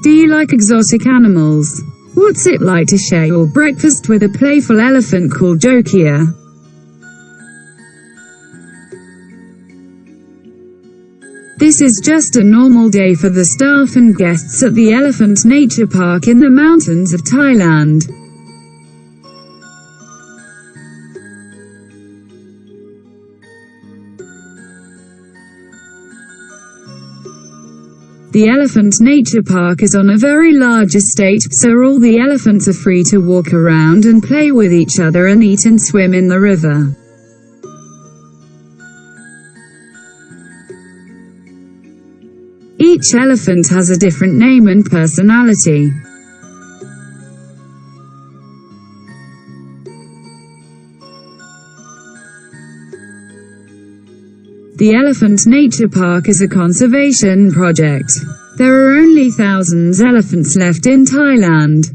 Do you like exotic animals? What's it like to share your breakfast with a playful elephant called Jokia? This is just a normal day for the staff and guests at the Elephant Nature Park in the mountains of Thailand. The Elephant Nature Park is on a very large estate, so all the elephants are free to walk around and play with each other and eat and swim in the river. Each elephant has a different name and personality. The Elephant Nature Park is a conservation project. There are only thousands of elephants left in Thailand.